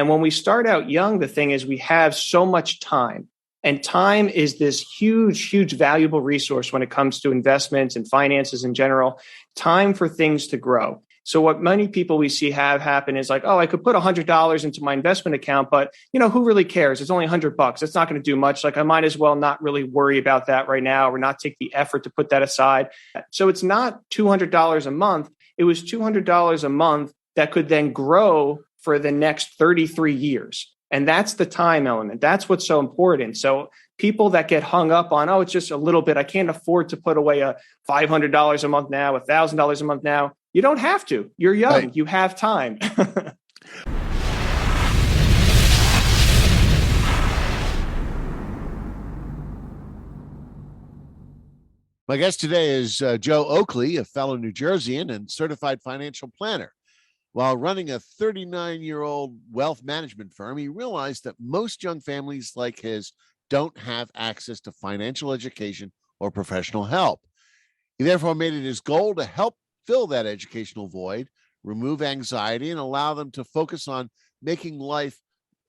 And when we start out young, the thing is we have so much time. And time is this huge, huge valuable resource when it comes to investments and finances in general, time for things to grow. So what many people we see have happen is like, oh, I could put $100 into my investment account, but who really cares? It's only $100. It's not going to do much. Like I might as well not really worry about that right now or not take the effort to put that aside. So it's not $200 a month. It was $200 a month that could then grow for the next 33 years. And that's the time element. That's what's so important. So people that get hung up on, oh, it's just a little bit. I can't afford to put away a $500 a month now, $1,000 a month now. You don't have to. You're young. Right. You have time. My guest today is Joe Oakley, a fellow New Jerseyan and certified financial planner. While running a 39-year-old wealth management firm, he realized that most young families like his don't have access to financial education or professional help. He therefore made it his goal to help fill that educational void, remove anxiety, and allow them to focus on making life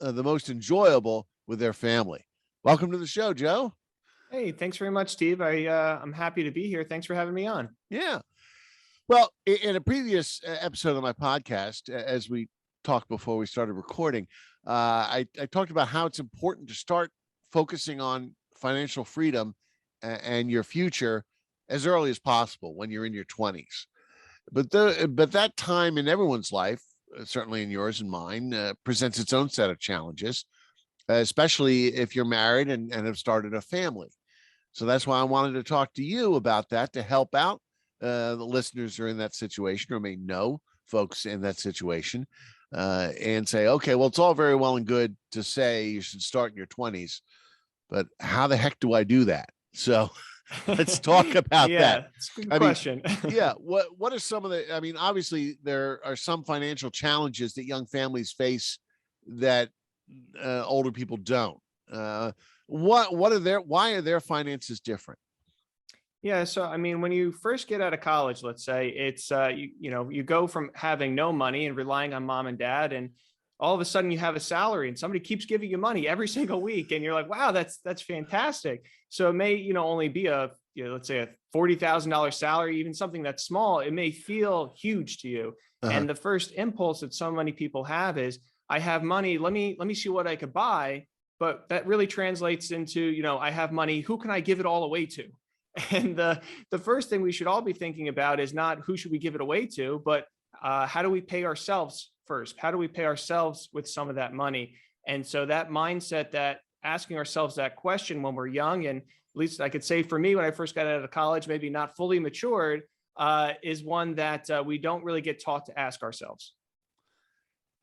the most enjoyable with their family. Welcome to the show, Joe. Hey, thanks very much, Steve. I'm happy to be here. Thanks for having me on. Yeah. Well, in a previous episode of my podcast, as we talked before we started recording, I talked about how it's important to start focusing on financial freedom and your future as early as possible when you're in your 20s. But that time in everyone's life, certainly in yours and mine, presents its own set of challenges, especially if you're married and have started a family. So that's why I wanted to talk to you about that to help out the listeners who are in that situation or may know folks in that situation and say, okay, well, it's all very well and good to say you should start in your 20s, but how the heck do I do that? So let's talk about that. It's a good question. What are some of the, obviously there are some financial challenges that young families face that older people don't. Why are their finances different? Yeah. So, when you first get out of college, let's say it's, you go from having no money and relying on mom and dad, and all of a sudden you have a salary and somebody keeps giving you money every single week. And you're like, wow, that's fantastic. So it may, only be let's say a $40,000 salary, even something that's small. It may feel huge to you. Uh-huh. And the first impulse that so many people have is, I have money. Let me see what I could buy. But that really translates into, I have money. Who can I give it all away to? And the first thing we should all be thinking about is not who should we give it away to, but how do we pay ourselves first? How do we pay ourselves with some of that money? And so that mindset, that asking ourselves that question when we're young, and at least I could say for me, when I first got out of college, maybe not fully matured, is one that we don't really get taught to ask ourselves.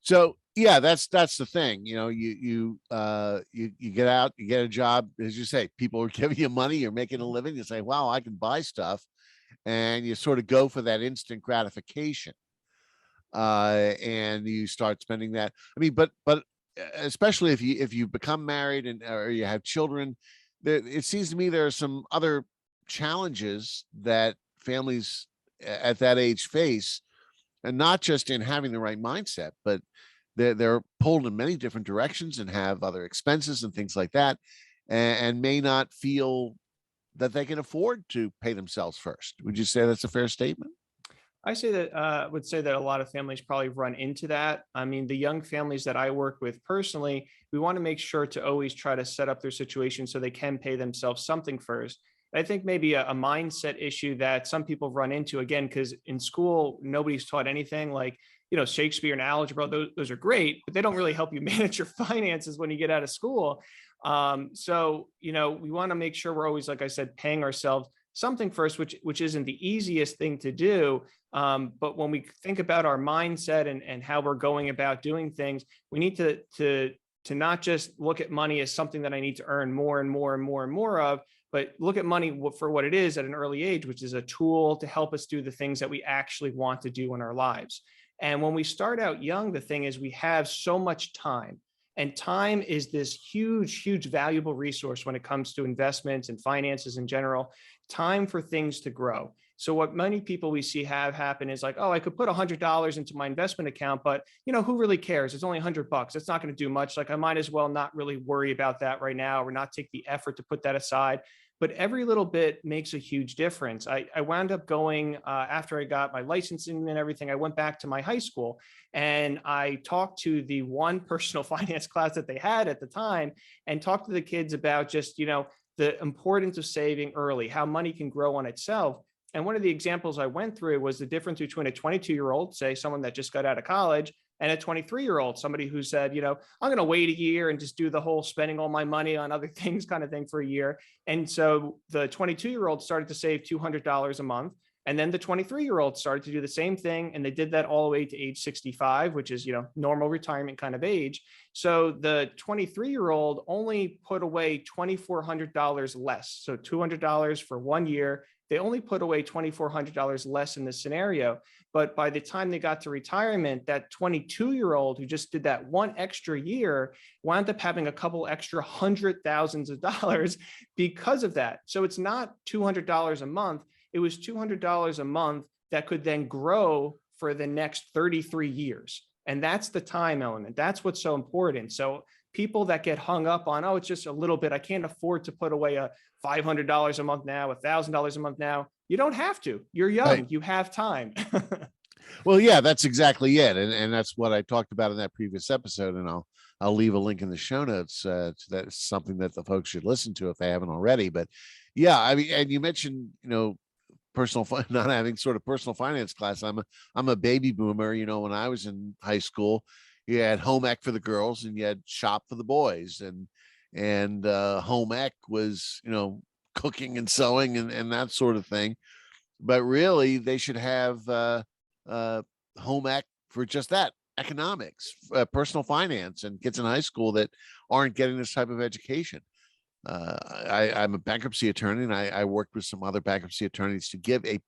So yeah, that's the thing. You get out, you get a job, as you say, people are giving you money, you're making a living, you say, wow, I can buy stuff. And you sort of go for that instant gratification. And you start spending that. But especially if you become married or you have children, it seems to me there are some other challenges that families at that age face, and not just in having the right mindset, but they're pulled in many different directions and have other expenses and things like that, and may not feel that they can afford to pay themselves first. Would you say that's a fair statement? I say that would say that a lot of families probably run into that. The young families that I work with personally, we want to make sure to always try to set up their situation so they can pay themselves something first. I think maybe a mindset issue that some people run into, again, because in school, nobody's taught anything like, Shakespeare and algebra, those are great, but they don't really help you manage your finances when you get out of school. So, we want to make sure we're always, like I said, paying ourselves something first, which isn't the easiest thing to do. But when we think about our mindset and how we're going about doing things, we need to not just look at money as something that I need to earn more and more and more and more of, but look at money for what it is at an early age, which is a tool to help us do the things that we actually want to do in our lives. And when we start out young, the thing is we have so much time. And time is this huge, huge valuable resource when it comes to investments and finances in general, time for things to grow. So what many people we see have happen is like, oh, I could put $100 into my investment account, but who really cares? It's only $100. It's not going to do much. Like I might as well not really worry about that right now, or not take the effort to put that aside. But every little bit makes a huge difference. I wound up going after I got my licensing and everything. I went back to my high school and I talked to the one personal finance class that they had at the time, and talked to the kids about just, the importance of saving early, how money can grow on itself. And one of the examples I went through was the difference between a 22-year-old, say someone that just got out of college, and a 23-year-old, somebody who said, I'm going to wait a year and just do the whole spending all my money on other things kind of thing for a year. And so the 22-year-old started to save $200 a month. And then the 23-year-old started to do the same thing. And they did that all the way to age 65, which is, normal retirement kind of age. So the 23-year-old only put away $2,400 less. So $200 for 1 year. They only put away $2,400 less in this scenario. But by the time they got to retirement, that 22-year-old who just did that one extra year wound up having a couple extra $100,000s because of that. So it's not $200 a month. It was $200 a month that could then grow for the next 33 years. And that's the time element. That's what's so important. So people that get hung up on, oh, it's just a little bit, I can't afford to put away a $500 a month now, $1,000 a month now. You don't have to. You're young. Right. You have time. Well, yeah, that's exactly it. And that's what I talked about in that previous episode. And I'll leave a link in the show notes. That's something that the folks should listen to if they haven't already. But yeah, I mean, and you mentioned, not having sort of personal finance class. I'm a baby boomer. When I was in high school, you had home ec for the girls and you had shop for the boys, and home ec was, cooking and sewing and that sort of thing. But really they should have home ec for just that, economics, personal finance, and kids in high school that aren't getting this type of education. I'm a bankruptcy attorney, and I worked with some other bankruptcy attorneys to give a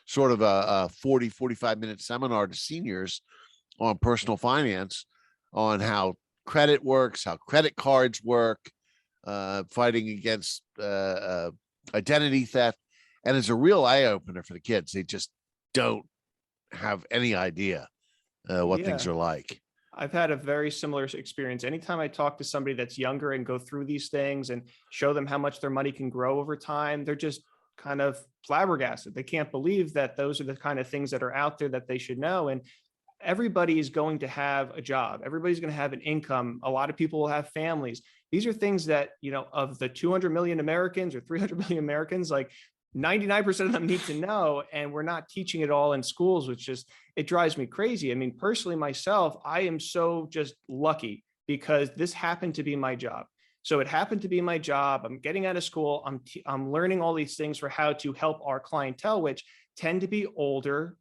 sort of a 45-minute seminar to seniors on personal finance, on how credit works, how credit cards work, fighting against identity theft. And it's a real eye-opener for the kids. They just don't have any idea what things are like. I've had a very similar experience. Anytime I talk to somebody that's younger and go through these things and show them how much their money can grow over time, they're just kind of flabbergasted. They can't believe that those are the kind of things that are out there that they should know. And everybody is going to have a job. Everybody's going to have an income. A lot of people will have families. These are things that, of the 200 million Americans or 300 million Americans, like 99% of them need to know. And we're not teaching it all in schools, which just, it drives me crazy. I mean, personally, myself, I am so just lucky because this happened to be my job. So it happened to be my job. I'm getting out of school. I'm learning all these things for how to help our clientele, which tend to be older,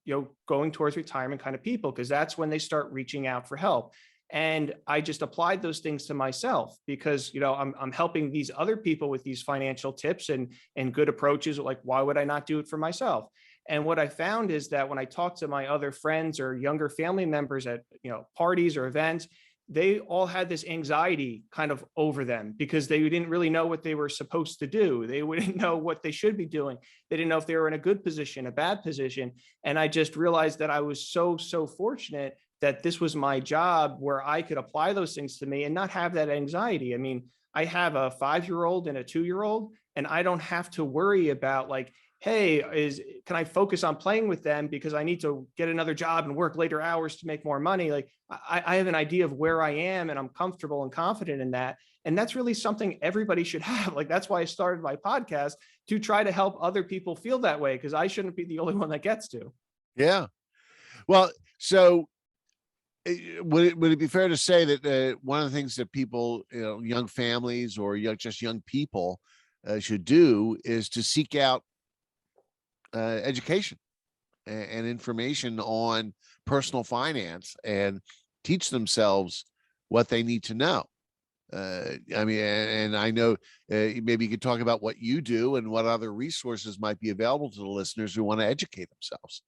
going towards retirement kind of people, because that's when they start reaching out for help. And I just applied those things to myself because, I'm helping these other people with these financial tips and good approaches. Like, why would I not do it for myself? And what I found is that when I talk to my other friends or younger family members at, parties or events, they all had this anxiety kind of over them because they didn't really know what they were supposed to do. They wouldn't know what they should be doing. They didn't know if they were in a good position, a bad position. And I just realized that I was so fortunate that this was my job where I could apply those things to me and not have that anxiety. I mean, I have a 5-year-old and a 2-year-old, and I don't have to worry about like, hey, can I focus on playing with them because I need to get another job and work later hours to make more money? Like I have an idea of where I am and I'm comfortable and confident in that. And that's really something everybody should have. Like, that's why I started my podcast, to try to help other people feel that way, because I shouldn't be the only one that gets to. Yeah. Well, so would it be fair to say that one of the things that people, young families or just young people should do is to seek out education and information on personal finance and teach themselves what they need to know? I mean, and I know maybe you could talk about what you do and what other resources might be available to the listeners who want to educate themselves.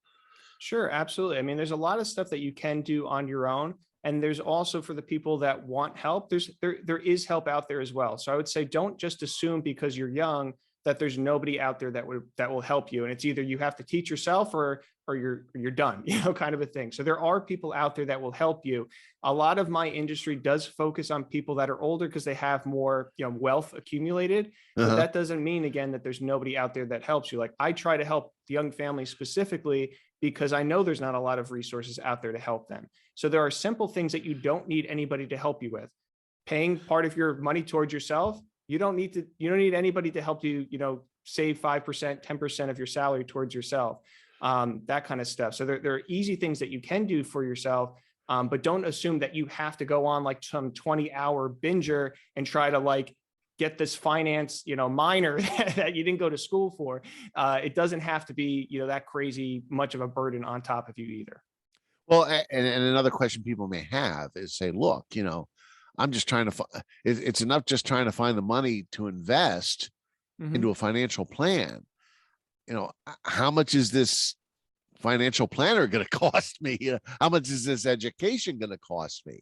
Sure, absolutely. I mean, there's a lot of stuff that you can do on your own. And there's also, for the people that want help, there is help out there as well. So I would say, don't just assume because you're young that there's nobody out there that will help you. And it's either you have to teach yourself or you're done, kind of a thing. So there are people out there that will help you. A lot of my industry does focus on people that are older because they have more, wealth accumulated. But Uh-huh. that doesn't mean, again, that there's nobody out there that helps you. Like, I try to help the young families specifically because I know there's not a lot of resources out there to help them. So there are simple things that you don't need anybody to help you with. Paying part of your money towards yourself. You don't need anybody to help you, save 5%, 10% of your salary towards yourself. That kind of stuff. So there are easy things that you can do for yourself. But don't assume that you have to go on like some 20-hour binger and try to like get this finance, minor that you didn't go to school for. It doesn't have to be, that crazy much of a burden on top of you either. Well, and another question people may have is say, look, I'm just trying to, it's enough just trying to find the money to invest into Mhm. a financial plan. How much is this financial planner going to cost me? How much is this education going to cost me?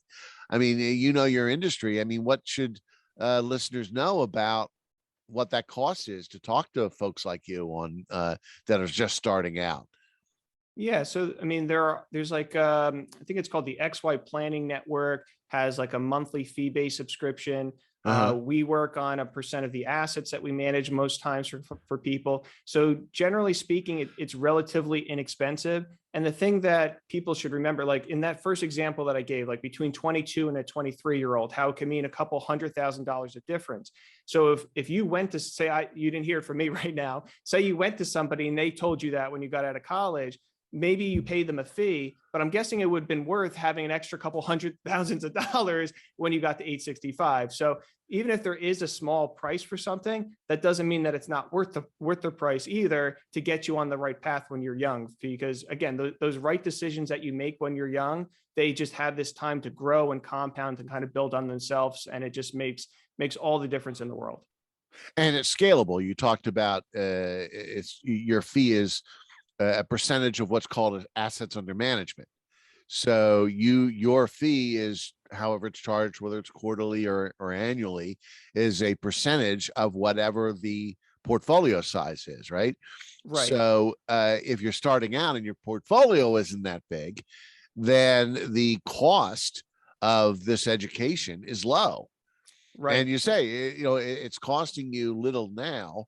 I mean, your industry. I mean, what should listeners know about what that cost is to talk to folks like you on that are just starting out? Yeah, so I mean, there's like I think it's called the XY Planning Network, has like a monthly fee-based subscription. Uh-huh. We work on a percent of the assets that we manage most times for people. So generally speaking, it's relatively inexpensive. And the thing that people should remember, like in that first example that I gave, like between 22 and a 23-year-old, how it can mean a couple $100,000 of difference. So if you went to say, you didn't hear it from me right now, say you went to somebody and they told you that when you got out of college, maybe you paid them a fee, but I'm guessing it would have been worth having an extra couple hundred thousands of dollars when you got to age 65. So even if there is a small price for something, that doesn't mean that it's not worth the price either to get you on the right path when you're young. Because again, those right decisions that you make when you're young, they just have this time to grow and compound and kind of build on themselves, and it just makes all the difference in the world. And it's scalable. You talked about it's your fee is a percentage of what's called assets under management. So your fee is however it's charged, whether it's quarterly or annually, is a percentage of whatever the portfolio size is, right? Right. So if you're starting out and your portfolio isn't that big, then the cost of this education is low. Right. And you say, it's costing you little now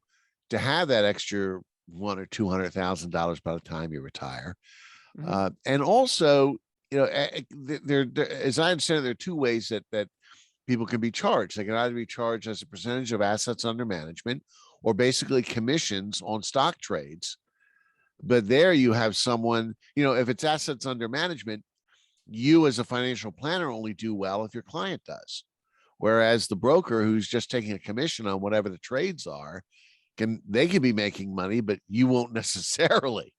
to have that extra $100,000 or $200,000 by the time you retire. Mhm. And also, as I understand it, there are two ways that people can be charged. They can either be charged as a percentage of assets under management or basically commissions on stock trades. But there you have someone, if it's assets under management, you as a financial planner only do well if your client does. Whereas the broker who's just taking a commission on whatever the trades are, they can be making money, but you won't necessarily.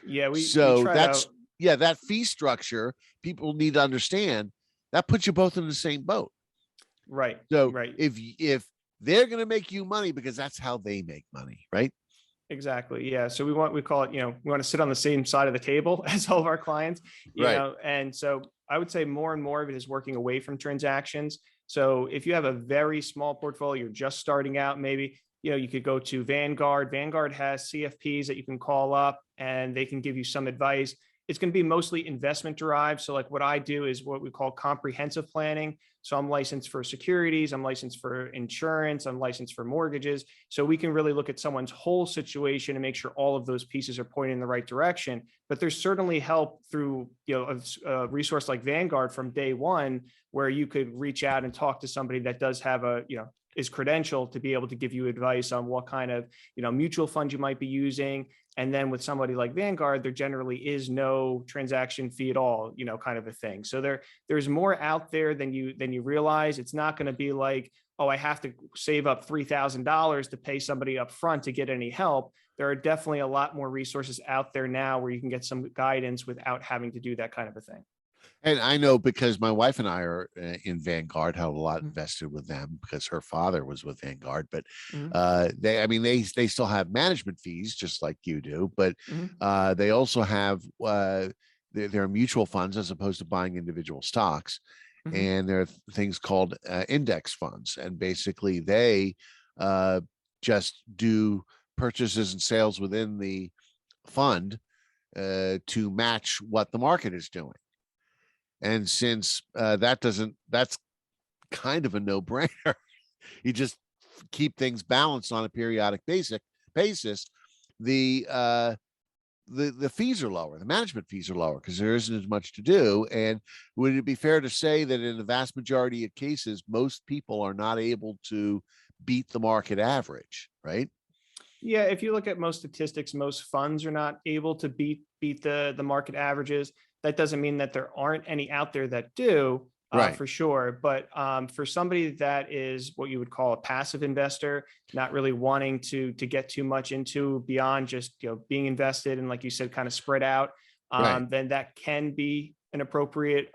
Yeah, we So try to. that fee structure, people need to understand that puts you both in the same boat. Right. So Right. if they're going to make you money because that's how they make money, right? Exactly. Yeah. So we call it, we want to sit on the same side of the table as all of our clients, Right. and so I would say more and more of it is working away from transactions. So if you have a very small portfolio, you're just starting out, maybe, you could go to Vanguard. Vanguard has CFPs that you can call up and they can give you some advice. It's going to be mostly investment derived. So like what I do is what we call comprehensive planning. So I'm licensed for securities, I'm licensed for insurance, I'm licensed for mortgages. So we can really look at someone's whole situation and make sure all of those pieces are pointing in the right direction. But there's certainly help through, a resource like Vanguard from day one, where you could reach out and talk to somebody that does have is credentialed to be able to give you advice on what kind of, mutual fund you might be using. And then with somebody like Vanguard, there generally is no transaction fee at all, kind of a thing. So there's more out there than you realize. It's not going to be like, oh, I have to save up $3,000 to pay somebody up front to get any help. There are definitely a lot more resources out there now where you can get some guidance without having to do that kind of a thing. And I know because my wife and I are in Vanguard, have a lot Mhm. invested with them because her father was with Vanguard. But Mhm. they still have management fees just like you do, but Mhm. they also have there are mutual funds as opposed to buying individual stocks, Mhm. and there are things called index funds, and basically they uh, just do purchases and sales within the fund to match what the market is doing. And since that's kind of a no-brainer. You just keep things balanced on a periodic basis. The fees are lower. The management fees are lower because there isn't as much to do. And would it be fair to say that in the vast majority of cases, most people are not able to beat the market average, right? Yeah, if you look at most statistics, most funds are not able to beat the market averages. That doesn't mean that there aren't any out there that do, Right. for sure. But for somebody that is what you would call a passive investor, not really wanting to get too much into beyond just being invested and, like you said, kind of spread out, Right. then that can be an appropriate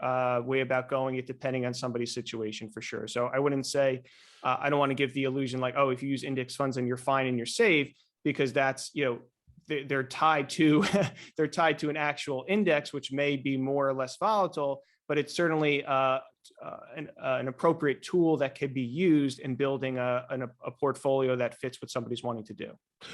way about going it, depending on somebody's situation, for sure. So I wouldn't say I don't want to give the illusion like, oh, if you use index funds and you're fine and you're safe, because that's they're tied to they're tied to an actual index, which may be more or less volatile, but it's certainly an appropriate tool that could be used in building a portfolio that fits what somebody's wanting to do.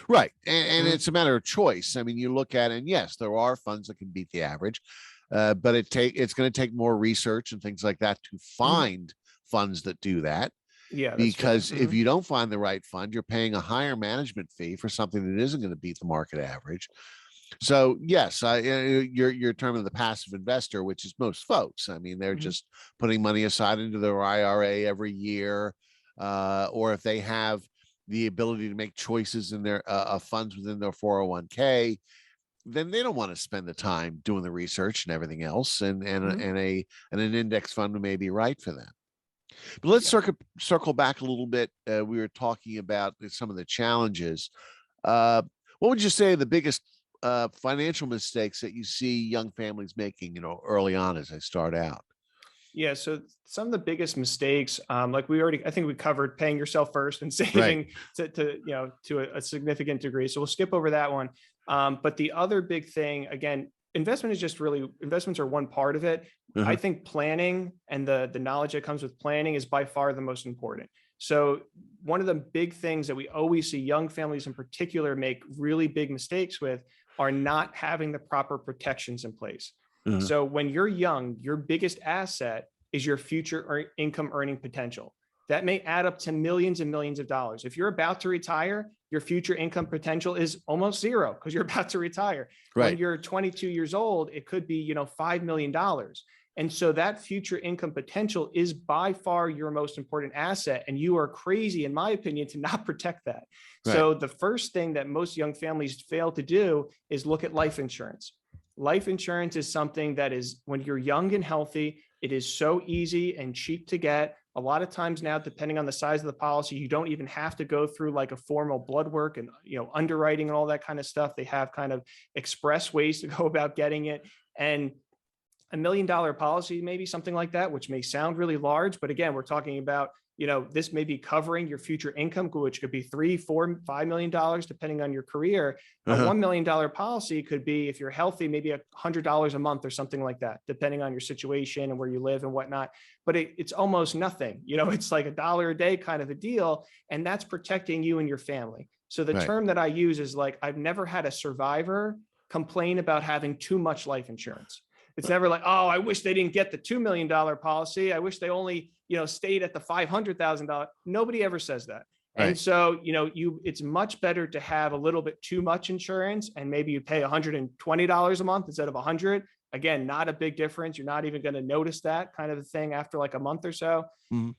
Right. And it's a matter of choice. I mean, you look at it, and yes, there are funds that can beat the average, but it's going to take more research and things like that to find funds that do that. Yeah, because if you don't find the right fund, you're paying a higher management fee for something that isn't going to beat the market average. So yes, your term of the passive investor, which is most folks. I mean, they're just putting money aside into their IRA every year, or if they have the ability to make choices in their funds within their 401k, then they don't want to spend the time doing the research and everything else, and an index fund may be right for them. But let's circle back a little bit. We were talking about some of the challenges. What would you say are the biggest financial mistakes that you see young families making, early on as they start out? Yeah, so some of the biggest mistakes, like I think we covered paying yourself first and Right. saving to a significant degree. So we'll skip over that one. But the other big thing, again, investments are one part of it. I think planning and the knowledge that comes with planning is by far the most important. So one of the big things that we always see young families in particular make really big mistakes with are not having the proper protections in place. So when you're young, your biggest asset is your future income earning potential. That may add up to millions and millions of dollars. If you're about to retire, your future income potential is almost zero because you're about to retire. When Right. you're 22 years old, it could be, $5 million. And so that future income potential is by far your most important asset. And you are crazy, in my opinion, to not protect that. Right. So the first thing that most young families fail to do is look at life insurance. Life insurance is something that is, when you're young and healthy, it is so easy and cheap to get. A lot of times now, depending on the size of the policy, you don't even have to go through like a formal blood work and underwriting and all that kind of stuff. They have kind of express ways to go about getting it. And $1 million policy, maybe something like that, which may sound really large, but again, we're talking about, this may be covering your future income, which could be $3, $4, $5 million, depending on your career. A $1 million policy could be, if you're healthy, maybe $100 a month or something like that, depending on your situation and where you live and whatnot. But it's almost nothing. It's like $1 a day kind of a deal, and that's protecting you and your family. So the term that I use is like, I've never had a survivor complain about having too much life insurance. It's never like, oh, I wish they didn't get the $2 million policy. I wish they only, stayed at the $500,000. Nobody ever says that. Right. And so, it's much better to have a little bit too much insurance, and maybe you pay $120 a month instead of $100. Again, not a big difference. You're not even going to notice that kind of a thing after like a month or so.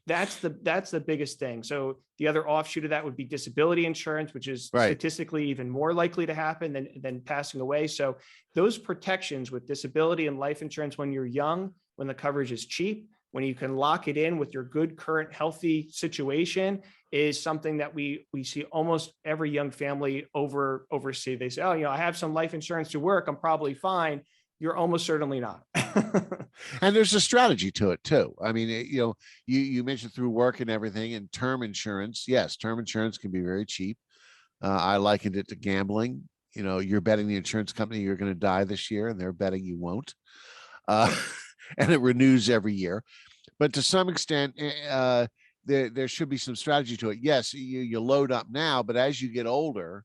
That's the biggest thing. So the other offshoot of that would be disability insurance, which is statistically even more likely to happen than passing away. So those protections with disability and life insurance when you're young, when the coverage is cheap, when you can lock it in with your good current healthy situation, is something that we see almost every young family oversee. They say, oh, I have some life insurance to work, I'm probably fine. You're almost certainly not. And there's a strategy to it too. I mean, you mentioned through work and everything, and term insurance. Yes, term insurance can be very cheap. I likened it to gambling. You're betting the insurance company you're going to die this year, and they're betting you won't. And it renews every year. But to some extent, there should be some strategy to it. Yes, you load up now, but as you get older,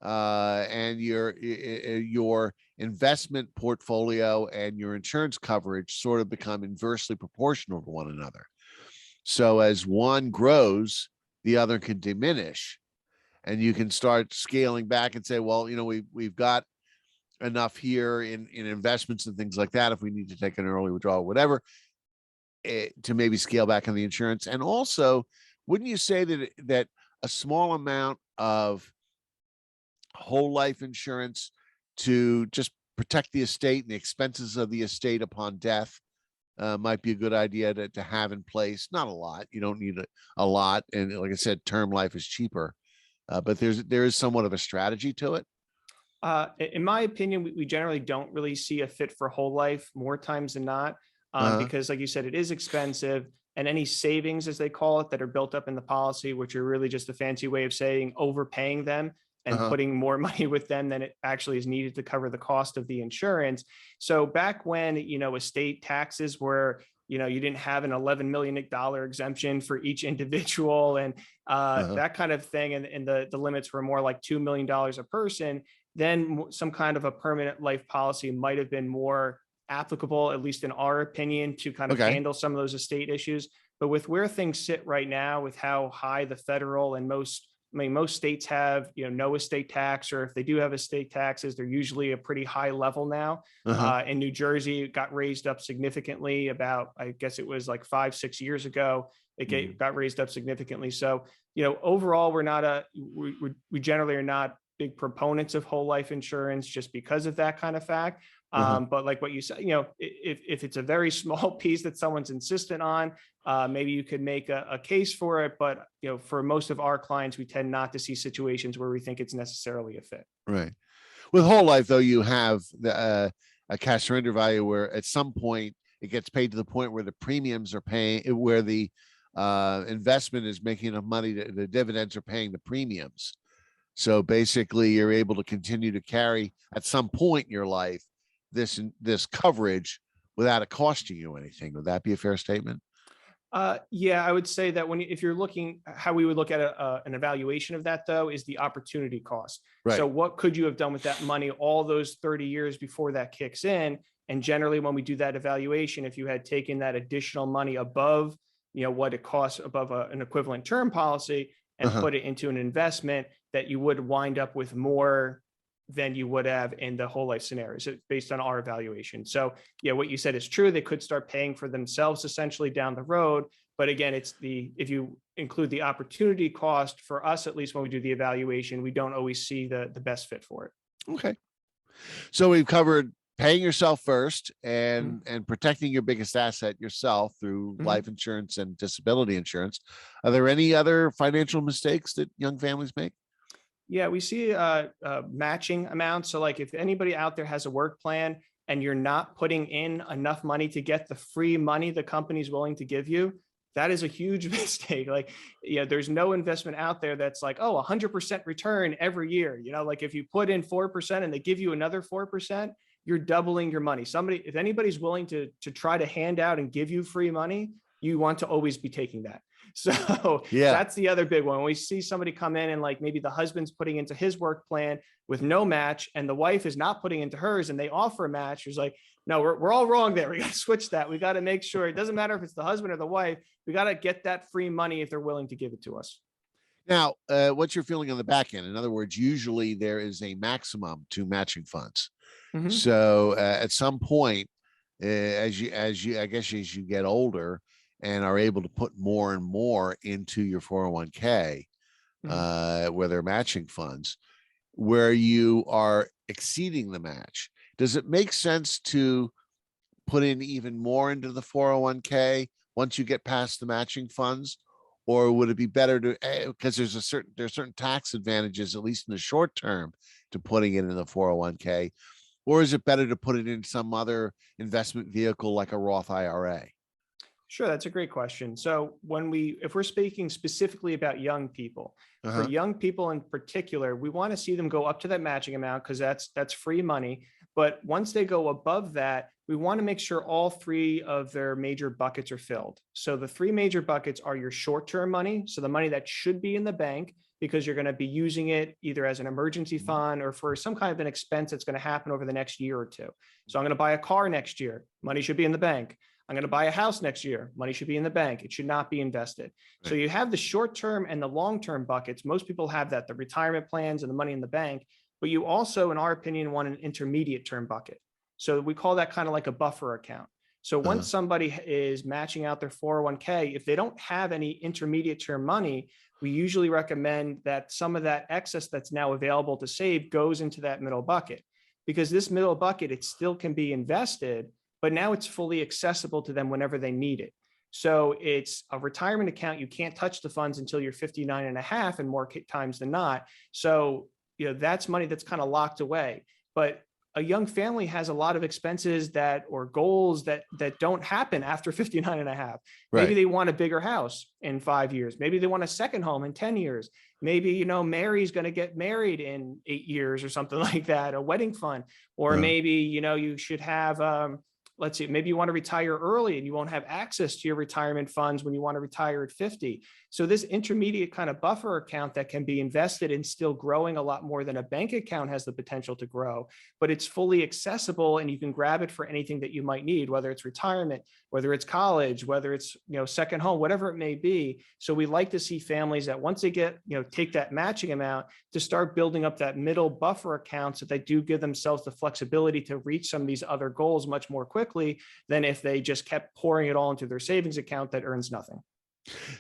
and your investment portfolio and your insurance coverage sort of become inversely proportional to one another. So as one grows, the other can diminish, and you can start scaling back and say, well, we've got enough here in investments and things like that. If we need to take an early withdrawal, whatever, to maybe scale back on the insurance. And also, wouldn't you say that a small amount of whole life insurance to just protect the estate and the expenses of the estate upon death might be a good idea to have in place? Not a lot. You don't need a lot. And like I said, term life is cheaper, but there is somewhat of a strategy to it. In my opinion, we generally don't really see a fit for whole life more times than not, because like you said, it is expensive, and any savings, as they call it, that are built up in the policy, which are really just a fancy way of saying overpaying them and putting more money with them than it actually is needed to cover the cost of the insurance. So back when, estate taxes were, you didn't have an $11 million exemption for each individual and that kind of thing. And the limits were more like $2 million a person. Then some kind of a permanent life policy might have been more applicable, at least in our opinion, to kind of handle some of those estate issues. But with where things sit right now, with how high the federal and most states have, no estate tax, or if they do have estate taxes, they're usually a pretty high level now. In New Jersey, it got raised up significantly about, I guess it was like 5-6 years ago. It got raised up significantly. So, overall, we generally are not big proponents of whole life insurance just because of that kind of fact. But like what you said, if it's a very small piece that someone's insistent on, maybe you could make a case for it. But, for most of our clients, we tend not to see situations where we think it's necessarily a fit. Right. With whole life, though, you have a cash surrender value where at some point it gets paid to the point where the premiums are paying, where the investment is making enough money, the dividends are paying the premiums. So basically, you're able to continue to carry at some point in your life this coverage without it costing you anything. Would that be a fair statement? Yeah, I would say that if you're looking, how we would look at an evaluation of that, though, is the opportunity cost. Right. So what could you have done with that money all those 30 years before that kicks in? And generally, when we do that evaluation, if you had taken that additional money above, what it costs above an equivalent term policy and put it into an investment, that you would wind up with more than you would have in the whole life scenario. So based on our evaluation. So yeah, what you said is true. They could start paying for themselves essentially down the road. But again, if you include the opportunity cost, for us, at least when we do the evaluation, we don't always see the best fit for it. Okay. So we've covered paying yourself first and protecting your biggest asset yourself through life insurance and disability insurance. Are there any other financial mistakes that young families make? Yeah, we see matching amounts. So like if anybody out there has a work plan and you're not putting in enough money to get the free money the company's willing to give you, that is a huge mistake. Like, there's no investment out there that's like, 100% return every year. Like if you put in 4% and they give you another 4%, you're doubling your money. If anybody's willing to try to hand out and give you free money, you want to always be taking that. So that's the other big one. When we see somebody come in and like maybe the husband's putting into his work plan with no match and the wife is not putting into hers and they offer a match, it's like, no, we're all wrong there. We got to switch that. We got to make sure it doesn't matter if it's the husband or the wife. We got to get that free money if they're willing to give it to us. Now, what's your feeling on the back end? In other words, usually there is a maximum to matching funds. So at some point, as you get older and are able to put more and more into your 401k, where they're matching funds, where you are exceeding the match, does it make sense to put in even more into the 401k once you get past the matching funds? Or would it be better to, because there's certain tax advantages, at least in the short term, to putting it in the 401k? Or is it better to put it in some other investment vehicle like a Roth IRA? Sure, that's a great question. So if we're speaking specifically about young people, for young people in particular, we want to see them go up to that matching amount because that's free money. But once they go above that, we want to make sure all three of their major buckets are filled. So the three major buckets are your short-term money, so the money that should be in the bank because you're going to be using it either as an emergency fund or for some kind of an expense that's going to happen over the next year or two. So I'm going to buy a car next year, money should be in the bank. I'm going to buy a house next year, money should be in the bank. It should not be invested. Right. So you have the short-term and the long-term buckets. Most people have that, the retirement plans and the money in the bank, but you also, in our opinion, want an intermediate term bucket. So we call that kind of like a buffer account. So once somebody is matching out their 401k, if they don't have any intermediate term money, we usually recommend that some of that excess that's now available to save goes into that middle bucket, because this middle bucket, it still can be invested, but now it's fully accessible to them whenever they need it. So it's a retirement account. You can't touch the funds until you're 59 and a half, and more times than not. So, that's money that's kind of locked away. But a young family has a lot of expenses or goals that don't happen after 59 and a half. Maybe they want a bigger house in 5 years. Maybe they want a second home in 10 years. Maybe, Mary's going to get married in 8 years or something like that, a wedding fund. Or maybe, you should have, let's see, maybe you want to retire early and you won't have access to your retirement funds when you want to retire at 50. So this intermediate kind of buffer account that can be invested in still growing a lot more than a bank account has the potential to grow, but it's fully accessible and you can grab it for anything that you might need, whether it's retirement, whether it's college, whether it's, second home, whatever it may be. So we like to see families that once they get, take that matching amount, to start building up that middle buffer account so they do give themselves the flexibility to reach some of these other goals much more quickly than if they just kept pouring it all into their savings account that earns nothing.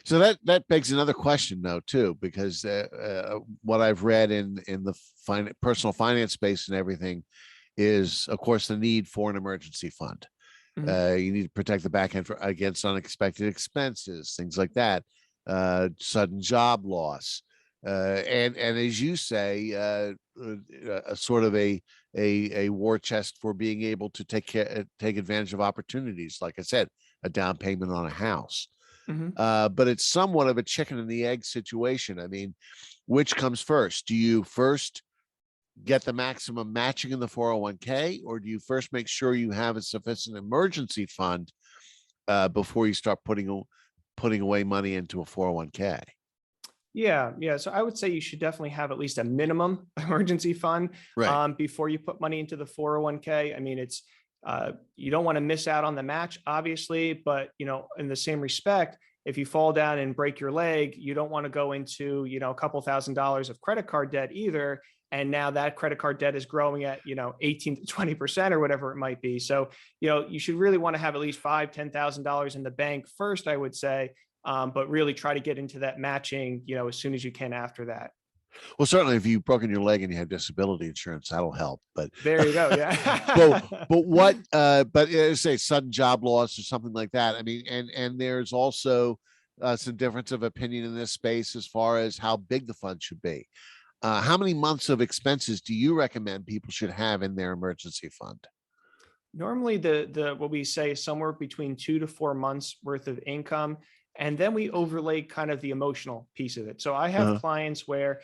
So that begs another question though, too, because what I've read in the personal finance space and everything is, of course, the need for an emergency fund. You need to protect the back end against unexpected expenses, things like that, sudden job loss, and as you say, a sort of a war chest for being able to take advantage of opportunities. Like I said, a down payment on a house. But it's somewhat of a chicken and the egg situation. I mean, which comes first? Do you first get the maximum matching in the 401k, or do you first make sure you have a sufficient emergency fund before you start putting away money into a 401k? Yeah. So I would say you should definitely have at least a minimum emergency fund before you put money into the 401k. I mean, it's you don't want to miss out on the match, obviously, but in the same respect, if you fall down and break your leg, you don't want to go into a couple $1,000s of credit card debt either. And now that credit card debt is growing at 18 to 20% or whatever it might be. So you should really want to have at least $5,000-$10,000 in the bank first, I would say, but really try to get into that matching as soon as you can after that. Well, certainly if you've broken your leg and you have disability insurance, that'll help. But there you go. Yeah. but say sudden job loss or something like that. I mean, and there's also some difference of opinion in this space as far as how big the fund should be. How many months of expenses do you recommend people should have in their emergency fund? Normally the what we say is somewhere between 2 to 4 months worth of income. And then we overlay kind of the emotional piece of it. So I have clients where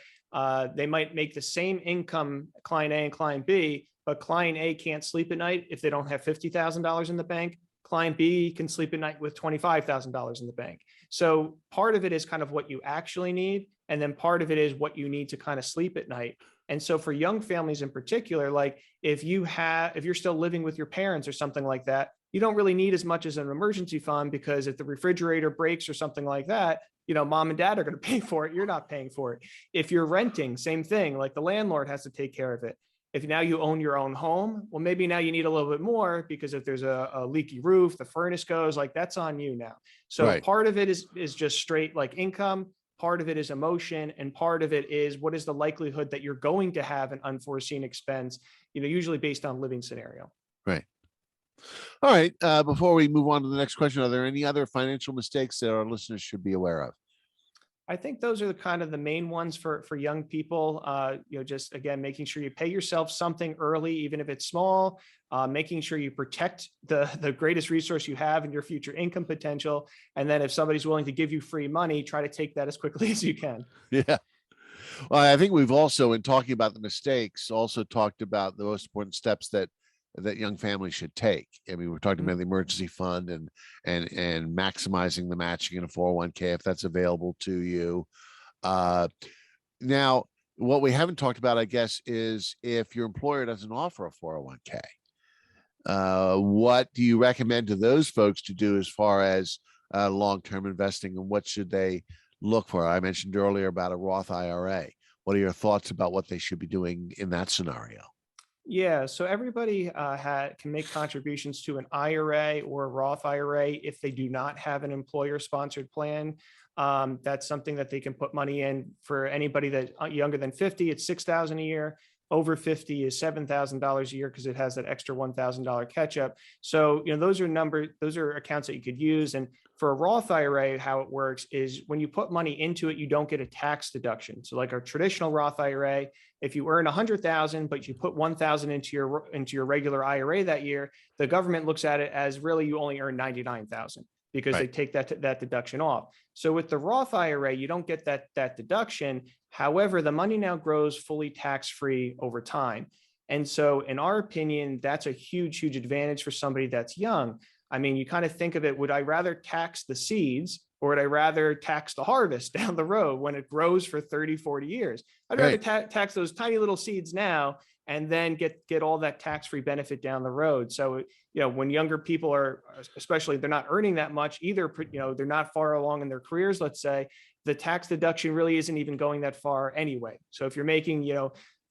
they might make the same income, client A and client B, but client A can't sleep at night if they don't have $50,000 in the bank. Client B can sleep at night with $25,000 in the bank. So part of it is kind of what you actually need. And then part of it is what you need to kind of sleep at night. And so for young families in particular, like if you're still living with your parents or something like that, you don't really need as much as an emergency fund, because if the refrigerator breaks or something like that, mom and dad are going to pay for it. You're not paying for it. If you're renting, same thing, like the landlord has to take care of it. If now you own your own home, well, maybe now you need a little bit more, because if there's a leaky roof, the furnace goes, like that's on you now. So part of it is just straight like income. Part of it is emotion, and part of it is what is the likelihood that you're going to have an unforeseen expense, usually based on living scenario. Right. All right. Before we move on to the next question, are there any other financial mistakes that our listeners should be aware of? I think those are the main ones for young people. Just again, making sure you pay yourself something early, even if it's small, making sure you protect the greatest resource you have in your future income potential. And then if somebody's willing to give you free money, try to take that as quickly as you can. Yeah. Well, I think we've also, in talking about the mistakes, also talked about the most important steps that that young families should take? I mean, we're talking Mhm. about the emergency fund and maximizing the matching in a 401k if that's available to you. Uh, Now, what we haven't talked about, I guess, is if your employer doesn't offer a 401k, what do you recommend to those folks to do as far as long-term investing, and what should they look for? I mentioned earlier about a Roth IRA. What are your thoughts about what they should be doing in that scenario? Yeah, so everybody can make contributions to an IRA or a Roth IRA if they do not have an employer-sponsored plan. That's something that they can put money in. For anybody that younger than 50, it's 6,000 a year. Over 50 is $7,000 a year because it has that extra $1,000 catch up. So, those are accounts that you could use. And for a Roth IRA, how it works is when you put money into it, you don't get a tax deduction. So, like our traditional Roth IRA, if you earn 100,000, but you put 1,000 into your regular IRA that year, the government looks at it as really you only earn 99,000 because they Right. take that deduction off. So with the Roth IRA, you don't get that deduction. However, the money now grows fully tax-free over time. And so in our opinion, that's a huge advantage for somebody that's young. I mean, you kind of think of it, would I rather tax the seeds or would I rather tax the harvest down the road when it grows for 30, 40 years? I'd rather Right. tax those tiny little seeds now and then get all that tax-free benefit down the road. So, when younger people are, especially they're not earning that much either, they're not far along in their careers, let's say, the tax deduction really isn't even going that far anyway. So if you're making,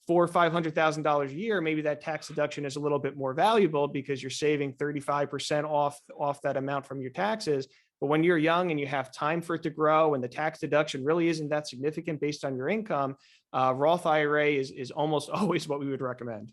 four or $500,000 a year, maybe that tax deduction is a little bit more valuable because you're saving 35% off that amount from your taxes. But when you're young and you have time for it to grow and the tax deduction really isn't that significant based on your income, Roth IRA is almost always what we would recommend.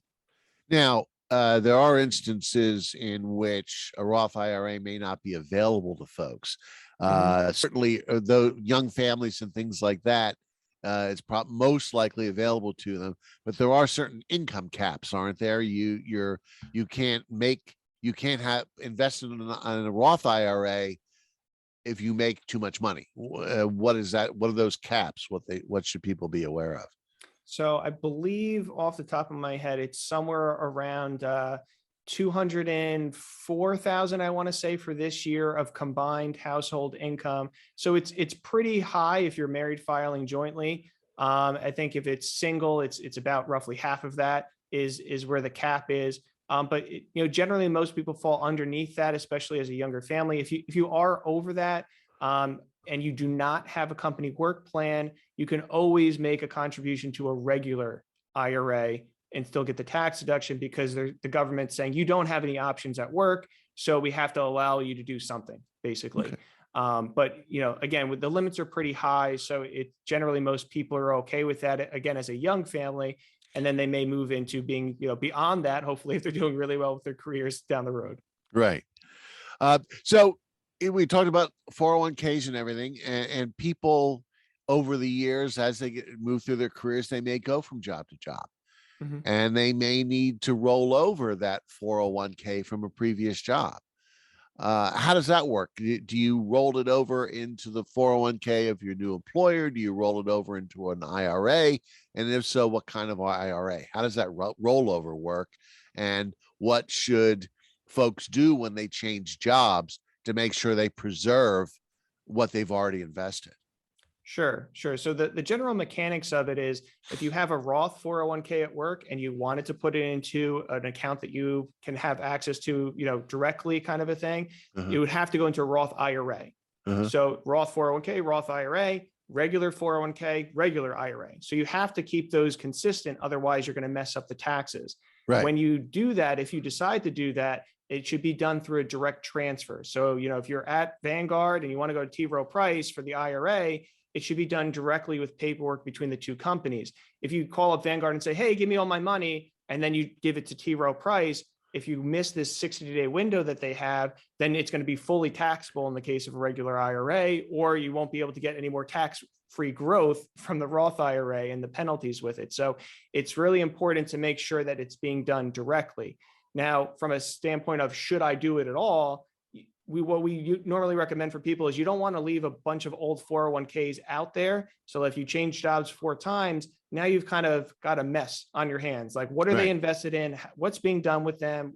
Now, there are instances in which a Roth IRA may not be available to folks. Mhm. Certainly, though young families and things like that, it's most likely available to them. But there are certain income caps, aren't there? You can't make you can't have invested in a Roth IRA if you make too much money. What is that? What are those caps? What should people be aware of? So I believe off the top of my head, it's somewhere around 204,000, I want to say, for this year of combined household income. So it's pretty high if you're married filing jointly. I think if it's single, it's about roughly half of that is where the cap is. But generally most people fall underneath that, especially as a younger family. If you are over that, and you do not have a company work plan, you can always make a contribution to a regular IRA and still get the tax deduction because the government's saying you don't have any options at work. So we have to allow you to do something, basically. Okay. But again, with the limits are pretty high. So it generally most people are okay with that, again, as a young family. And then they may move into being, beyond that, hopefully, if they're doing really well with their careers down the road. Right. So we talked about 401ks and everything, and people over the years, as they move through their careers, they may go from job to job, Mhm. and they may need to roll over that 401k from a previous job. How does that work? Do you roll it over into the 401k of your new employer? Do you roll it over into an IRA? And if so, what kind of IRA? How does that rollover work? And what should folks do when they change jobs to make sure they preserve what they've already invested? Sure, sure. So the general mechanics of it is if you have a Roth 401k at work and you wanted to put it into an account that you can have access to, directly kind of a thing, Uh-huh. it would have to go into a Roth IRA. Uh-huh. So Roth 401k, Roth IRA, regular 401k, regular IRA. So you have to keep those consistent. Otherwise, you're going to mess up the taxes. Right. When you do that, if you decide to do that, it should be done through a direct transfer. So, if you're at Vanguard and you want to go to T. Rowe Price for the IRA, it should be done directly with paperwork between the two companies. If you call up Vanguard and say, hey, give me all my money, and then you give it to T. Rowe Price, if you miss this 60-day window that they have, then it's going to be fully taxable in the case of a regular IRA, or you won't be able to get any more tax-free growth from the Roth IRA and the penalties with it. So it's really important to make sure that it's being done directly. Now, from a standpoint of should I do it at all, what we normally recommend for people is you don't want to leave a bunch of old 401ks out there. So if you change jobs 4 times, now you've kind of got a mess on your hands. Like, what are they Right. invested in? What's being done with them?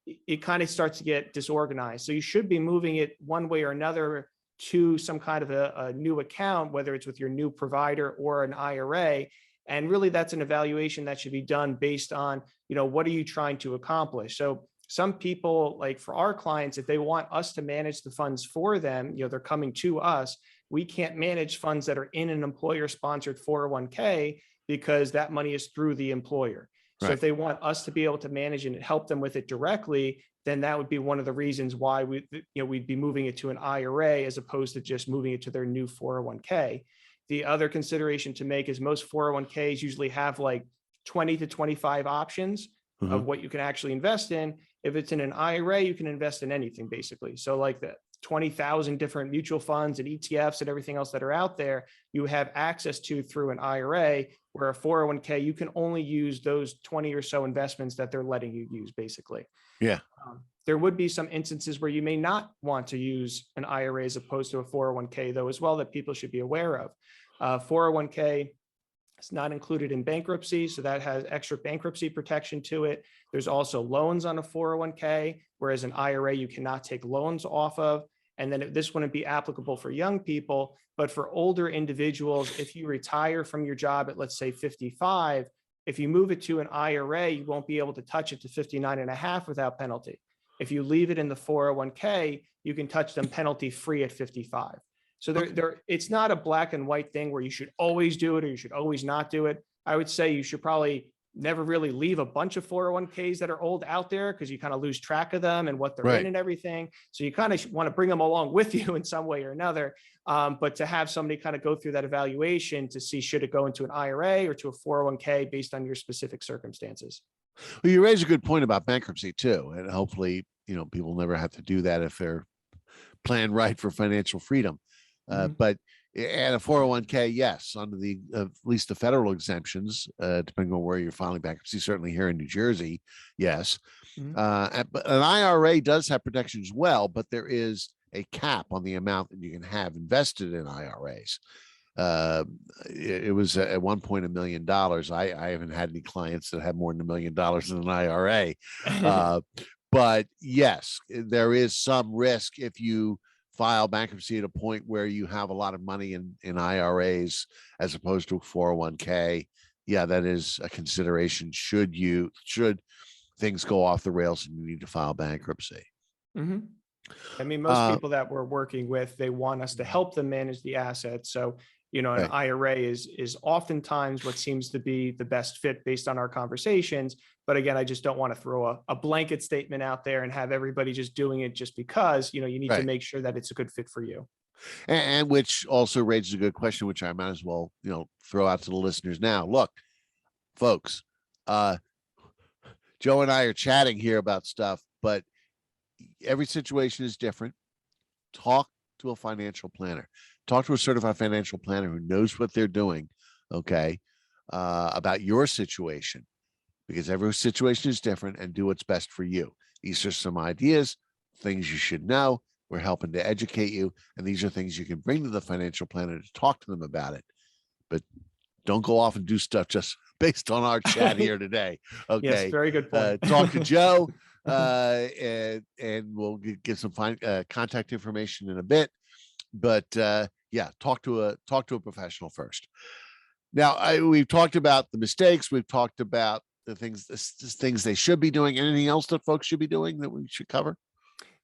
It kind of starts to get disorganized. So you should be moving it one way or another to some kind of a new account, whether it's with your new provider or an IRA. And really, that's an evaluation that should be done based on, what are you trying to accomplish? So some people, like for our clients, if they want us to manage the funds for them, they're coming to us. We can't manage funds that are in an employer sponsored 401k because that money is through the employer. So Right. if they want us to be able to manage and help them with it directly, then that would be one of the reasons why we'd be moving it to an IRA as opposed to just moving it to their new 401k. The other consideration to make is most 401ks usually have like 20 to 25 options of what you can actually invest in. If it's in an IRA, you can invest in anything basically. So like the 20,000 different mutual funds and ETFs and everything else that are out there, you have access to through an IRA, where a 401k, you can only use those 20 or so investments that they're letting you use basically. Yeah. There would be some instances where you may not want to use an IRA as opposed to a 401k though, as well, that people should be aware of. 401k, it's not included in bankruptcy, so that has extra bankruptcy protection to it. There's also loans on a 401k, whereas an IRA, you cannot take loans off of. And then this wouldn't be applicable for young people, but for older individuals, if you retire from your job at, let's say, 55, if you move it to an IRA, you won't be able to touch it to 59 and a half without penalty. If you leave it in the 401k, you can touch them penalty free at 55. So it's not a black and white thing where you should always do it or you should always not do it. I would say you should probably never really leave a bunch of 401ks that are old out there because you kind of lose track of them and what they're in and everything. So you kind of want to bring them along with you in some way or another. But to have somebody kind of go through that evaluation to see should it go into an IRA or to a 401k based on your specific circumstances. Well, you raise a good point about bankruptcy too. And hopefully, people never have to do that if they're planned right for financial freedom. But at a 401k, yes, under the at least the federal exemptions, depending on where you're filing bankruptcy, certainly here in New Jersey, yes. But an IRA does have protection as well, but there is a cap on the amount that you can have invested in IRAs. It was at one point $1 million. I haven't had any clients that have more than $1 million in an IRA. But yes, there is some risk if you file bankruptcy at a point where you have a lot of money in IRAs as opposed to a 401k. Yeah, that is a consideration should things go off the rails and you need to file bankruptcy. I mean, most people that we're working with, they want us to help them manage the assets. So, an IRA is oftentimes what seems to be the best fit based on our conversations. But again, I just don't want to throw a blanket statement out there and have everybody just doing it just because, you need to make sure that it's a good fit for you. And which also raises a good question, which I might as well, throw out to the listeners now. Look, folks, Joe and I are chatting here about stuff, but every situation is different. Talk to a financial planner. Talk to a certified financial planner who knows what they're doing, about your situation, because every situation is different, and do what's best for you. These are some ideas, things you should know. We're helping to educate you, and these are things you can bring to the financial planner to talk to them about it. But don't go off and do stuff just based on our chat here today. Okay. Yes, very good point. Talk to Joe, and we'll get some contact information in a bit. But talk to a professional first. Now, we've talked about the mistakes. We've talked about the things they should be doing. Anything else that folks should be doing that we should cover?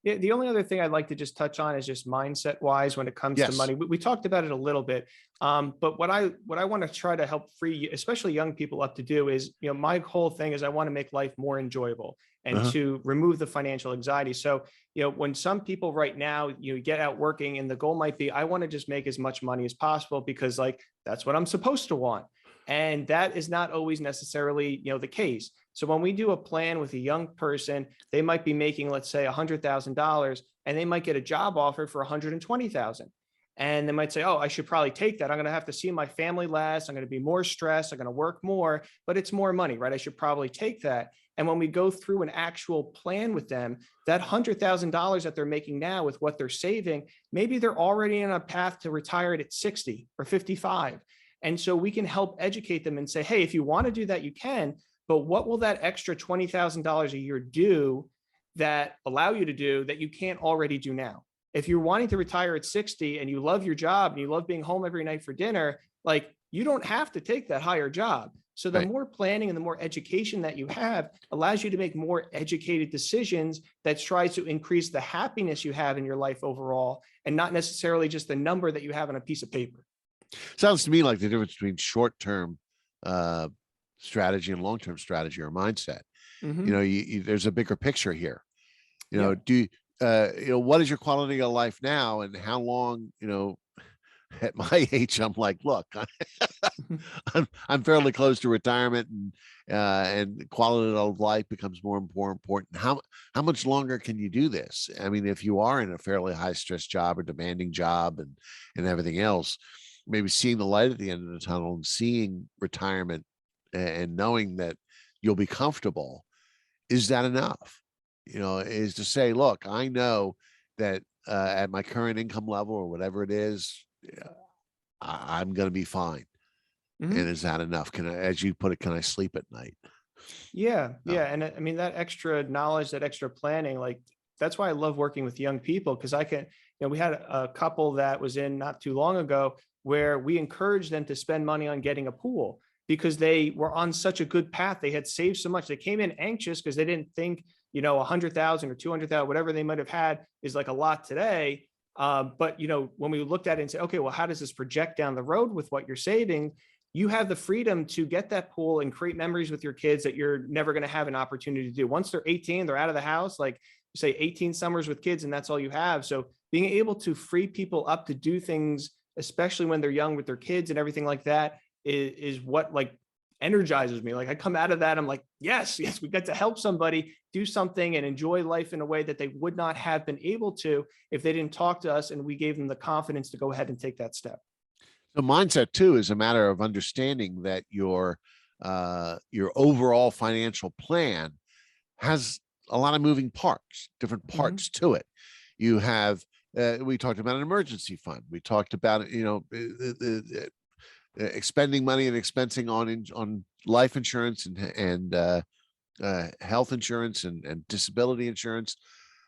Yeah, the only other thing I'd like to just touch on is just mindset wise when it comes to money. We talked about it a little bit, but what I want to try to help free, especially young people, up to do is, my whole thing is I want to make life more enjoyable and to remove the financial anxiety. So, when some people right now, get out working and the goal might be, I want to just make as much money as possible because that's what I'm supposed to want. And that is not always necessarily, the case. So when we do a plan with a young person, they might be making, let's say, $100,000, and they might get a job offer for $120,000. And they might say, oh, I should probably take that. I'm going to have to see my family less. I'm going to be more stressed. I'm going to work more, but it's more money, right? I should probably take that. And when we go through an actual plan with them, that $100,000 that they're making now with what they're saving, maybe they're already on a path to retire it at 60 or 55. And so we can help educate them and say, hey, if you want to do that, you can, but what will that extra $20,000 a year do that allow you to do that you can't already do now? If you're wanting to retire at 60 and you love your job and you love being home every night for dinner, like you don't have to take that higher job. So the Right. more planning and the more education that you have allows you to make more educated decisions that tries to increase the happiness you have in your life overall, and not necessarily just the number that you have on a piece of paper. Sounds to me like the difference between short-term uh, strategy and long-term strategy or mindset. Mm-hmm. There's a bigger picture here. Yeah. What is your quality of life now, and how long? At my age, I'm like, look, I'm fairly close to retirement, and quality of life becomes more and more important. How much longer can you do this? I mean, if you are in a fairly high stress job or demanding job and everything else, maybe seeing the light at the end of the tunnel and seeing retirement and knowing that you'll be comfortable, is that enough? Is to say, look, I know that at my current income level or whatever it is, I'm going to be fine. Mm-hmm. And is that enough? Can I, as you put it, can I sleep at night? Yeah, No. yeah. And I mean, that extra knowledge, that extra planning, like that's why I love working with young people, because I can, we had a couple that was in not too long ago where we encouraged them to spend money on getting a pool because they were on such a good path. They had saved so much. They came in anxious because they didn't think, 100,000 or 200,000, whatever they might have had is like a lot today. But, when we looked at it and said, okay, well, how does this project down the road with what you're saving? You have the freedom to get that pool and create memories with your kids that you're never going to have an opportunity to do. Once they're 18, they're out of the house, like say 18 summers with kids, and that's all you have. So being able to free people up to do things, especially when they're young with their kids and everything like that, is what like energizes me. Like I come out of that, I'm like, yes, we got to help somebody do something and enjoy life in a way that they would not have been able to if they didn't talk to us and we gave them the confidence to go ahead and take that step. So mindset too is a matter of understanding that your overall financial plan has a lot of moving parts, different Mm-hmm. parts to it. You have we talked about an emergency fund. We talked about expending money and expensing on life insurance and health insurance and disability insurance,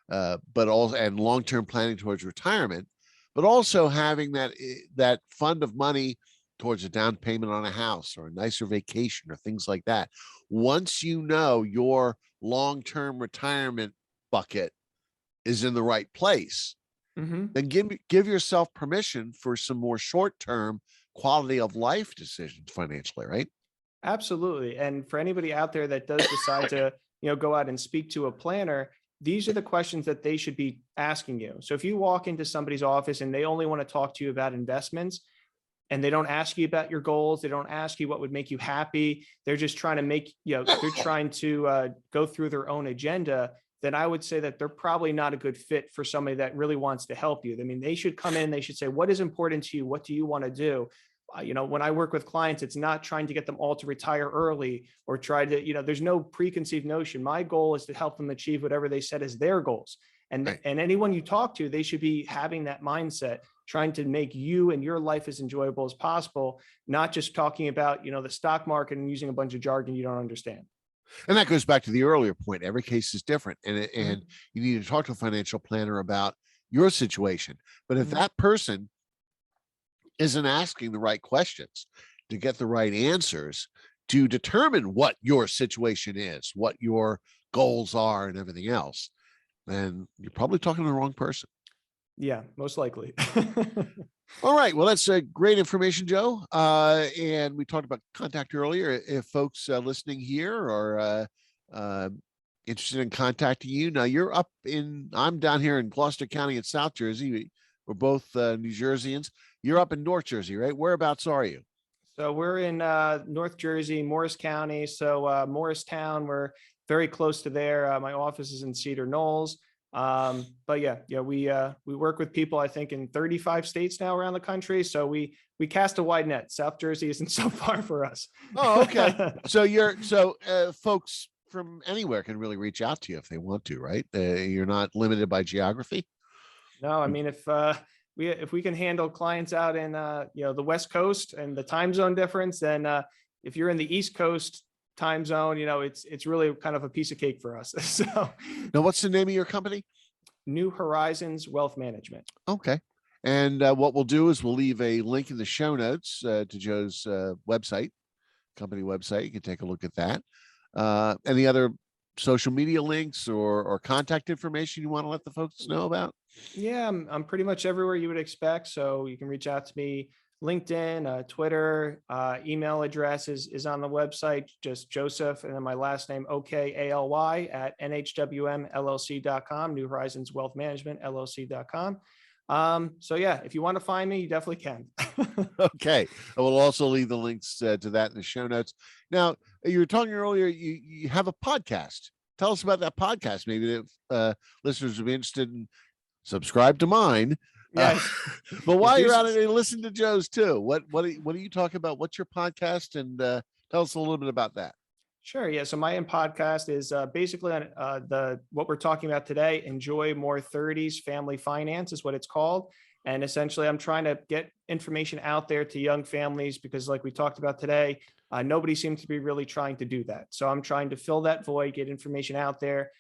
but also and long-term planning towards retirement, but also having that fund of money towards a down payment on a house or a nicer vacation or things like that. Once you know your long-term retirement bucket is in the right place, Mm-hmm. then give yourself permission for some more short-term quality of life decisions financially, right? Absolutely. And for anybody out there that does decide to, go out and speak to a planner, these are the questions that they should be asking you. So if you walk into somebody's office and they only want to talk to you about investments and they don't ask you about your goals, they don't ask you what would make you happy, they're just trying to make, they're trying to go through their own agenda, then I would say that they're probably not a good fit for somebody that really wants to help you. I mean, they should come in, they should say, what is important to you? What do you want to do? When I work with clients, it's not trying to get them all to retire early or try to, there's no preconceived notion. My goal is to help them achieve whatever they set as their goals. And, Right. and anyone you talk to, they should be having that mindset, trying to make you and your life as enjoyable as possible, not just talking about, the stock market and using a bunch of jargon you don't understand. And that goes back to the earlier point. Every case is different, and Mhm. you need to talk to a financial planner about your situation. But if Mhm. that person isn't asking the right questions to get the right answers to determine what your situation is, what your goals are, and everything else, then you're probably talking to the wrong person. Yeah, most likely. All right. Well, that's great information, Joe. And we talked about contact earlier. If folks listening here are interested in contacting you, now I'm down here in Gloucester County in South Jersey. We're both New Jerseyans. You're up in North Jersey, right? Whereabouts are you? So we're in North Jersey, Morris County. So Morristown, we're very close to there. My office is in Cedar Knolls. But yeah, we work with people, I think, in 35 states now around the country. So we cast a wide net. South Jersey isn't so far for us. Oh, okay. So folks from anywhere can really reach out to you if they want to, right? You're not limited by geography. No, I mean, if we can handle clients out in the West Coast and the time zone difference, then if you're in the East Coast time zone, it's really kind of a piece of cake for us. So Now, what's the name of your company? New Horizons Wealth Management. Okay. And what we'll do is we'll leave a link in the show notes to Joe's website, company website. You can take a look at that. Any other social media links or contact information you want to let the folks know about? Yeah, I'm pretty much everywhere you would expect. So you can reach out to me, LinkedIn, Twitter, email address is on the website, just Joseph, and then my last name, Okaly at nhwmllc.com, New Horizons Wealth Management, LLC.com. So yeah, if you want to find me, you definitely can. Okay. I will also leave the links to that in the show notes. Now, you were talking earlier, you have a podcast. Tell us about that podcast. Maybe the listeners would be interested in subscribe to mine. Yes. But while Yes, you're at it, listen to Joe's too. What do you talk about? What's your podcast? And tell us a little bit about that. Sure. Yeah. So my podcast is basically on what we're talking about today. Enjoy More 30s Family Finance is what it's called. And essentially, I'm trying to get information out there to young families because, like we talked about today, nobody seems to be really trying to do that. So I'm trying to fill that void, get information out there.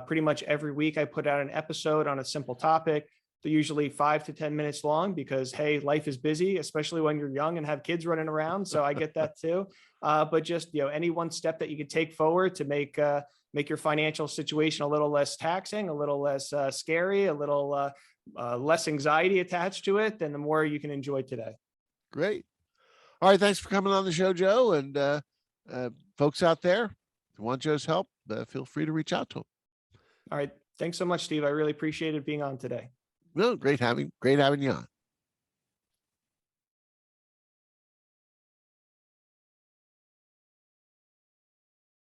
Pretty much every week, I put out an episode on a simple topic. They're usually 5 to 10 minutes long because, hey, life is busy, especially when you're young and have kids running around. So I get that too. But just, any one step that you could take forward to make your financial situation a little less taxing, a little less scary, a little less anxiety attached to it, then the more you can enjoy today. Great. All right. Thanks for coming on the show, Joe. And folks out there, if you want Joe's help, feel free to reach out to him. All right. Thanks so much, Steve. I really appreciated being on today. Well, great having you on.